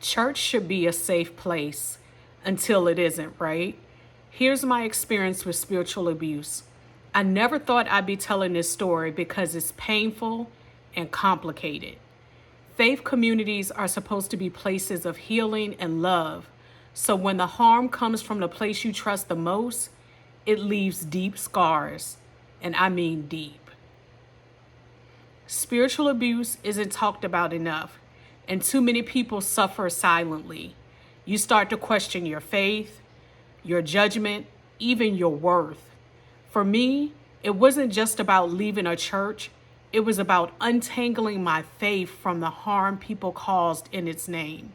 Church should be a safe place until it isn't, right? Here's my experience with spiritual abuse. I never thought I'd be telling this story because it's painful and complicated. Faith communities are supposed to be places of healing and love. So when the harm comes from the place you trust the most, it leaves deep scars. And I mean deep. Spiritual abuse isn't talked about enough, and too many people suffer silently. You start to question your faith, your judgment, even your worth. For me, it wasn't just about leaving a church, it was about untangling my faith from the harm people caused in its name.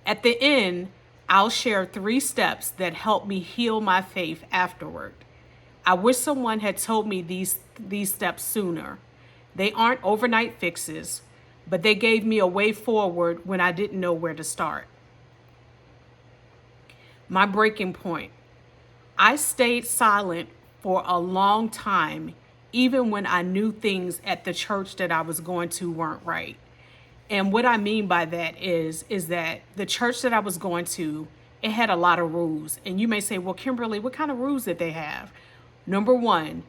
At the end, I'll share 3 steps that helped me heal my faith afterward. I wish someone had told me these steps sooner. They aren't overnight fixes, but they gave me a way forward when I didn't know where to start. My breaking point. I stayed silent for a long time, even when I knew things at the church that I was going to weren't right. And what I mean by that is that the church that I was going to, it had a lot of rules. And you may say, well, Kimberly, what kind of rules did they have? Number one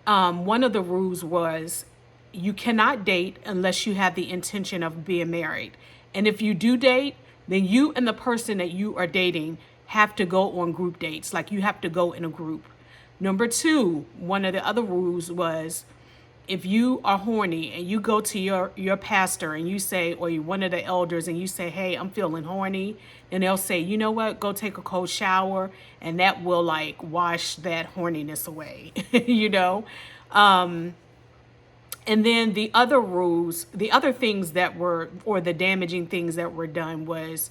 of the rules was you cannot date unless you have the intention of being married. And if you do date, then you and the person that you are dating have to go on group dates. Like you have to go in a group. Number 2, one of the other rules was if you are horny and you go to your pastor and you say, or one of the elders and you say, hey, I'm feeling horny, and they'll say, you know what, go take a cold shower, and that will like wash that horniness away, you know? And then the other rules, the other things that were, or the damaging things that were done was,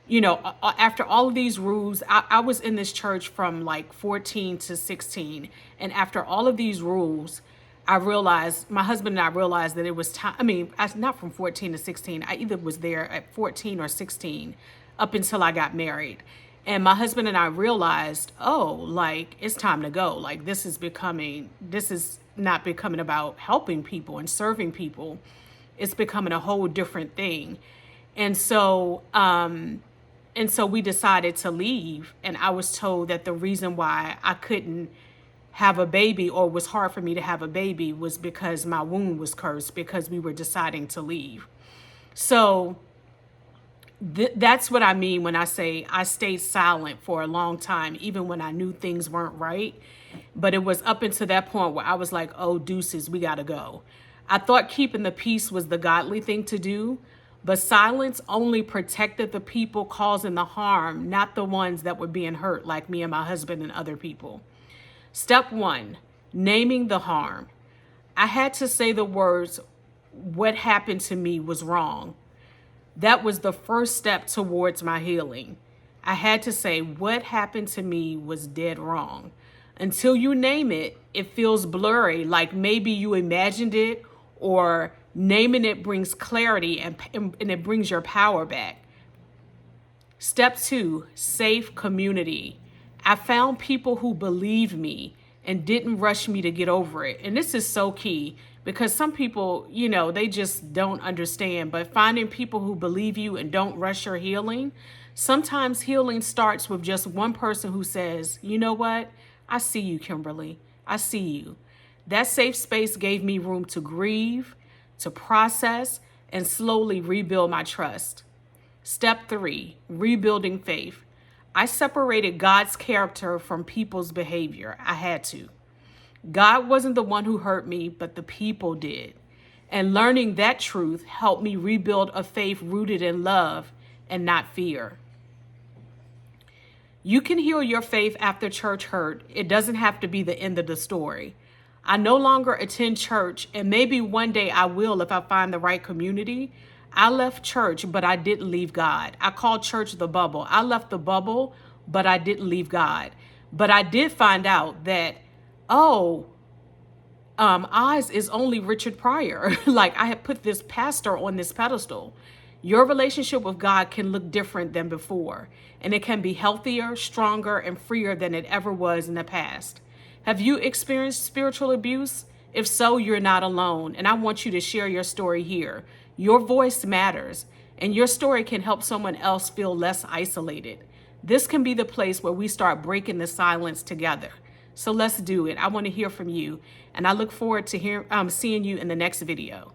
you know, after all of these rules, I was in this church from like 14 to 16. And after all of these rules, I realized, my husband and I realized that it was time. I mean, not from 14 to 16. I either was there at 14 or 16 up until I got married. And my husband and I realized, oh, like it's time to go. Like this is not becoming about helping people and serving people. It's becoming a whole different thing. And so we decided to leave. And I was told that the reason why I couldn't have a baby, or was hard for me to have a baby, was because my womb was cursed, because we were deciding to leave. So that's what I mean when I say I stayed silent for a long time, even when I knew things weren't right. But it was up until that point where I was like, oh, deuces, we got to go. I thought keeping the peace was the godly thing to do, but silence only protected the people causing the harm, not the ones that were being hurt, like me and my husband and other people. Step 1, naming the harm. I had to say the words, what happened to me was wrong. That was the first step towards my healing. I had to say what happened to me was dead wrong. Until you name it, it feels blurry, like maybe you imagined it, or naming it brings clarity and it brings your power back. Step 2, safe community. I found people who believed me and didn't rush me to get over it. And this is so key, because some people, you know, they just don't understand. But finding people who believe you and don't rush your healing, sometimes healing starts with just one person who says, you know what? I see you, Kimberly. I see you. That safe space gave me room to grieve, to process, and slowly rebuild my trust. Step 3, rebuilding faith. I separated God's character from people's behavior. I had to. God wasn't the one who hurt me, but the people did. And learning that truth helped me rebuild a faith rooted in love and not fear. You can heal your faith after church hurt. It doesn't have to be the end of the story. I no longer attend church, and maybe one day I will if I find the right community. I left church, but I didn't leave God. I called church the bubble. I left the bubble, but I didn't leave God. But I did find out that, Oz is only Richard Pryor. Like I had put this pastor on this pedestal. Your relationship with God can look different than before, and it can be healthier, stronger, and freer than it ever was in the past. Have you experienced spiritual abuse? If so, you're not alone, and I want you to share your story here. Your voice matters, and your story can help someone else feel less isolated. This can be the place where we start breaking the silence together. So let's do it. I want to hear from you, and I look forward to seeing you in the next video.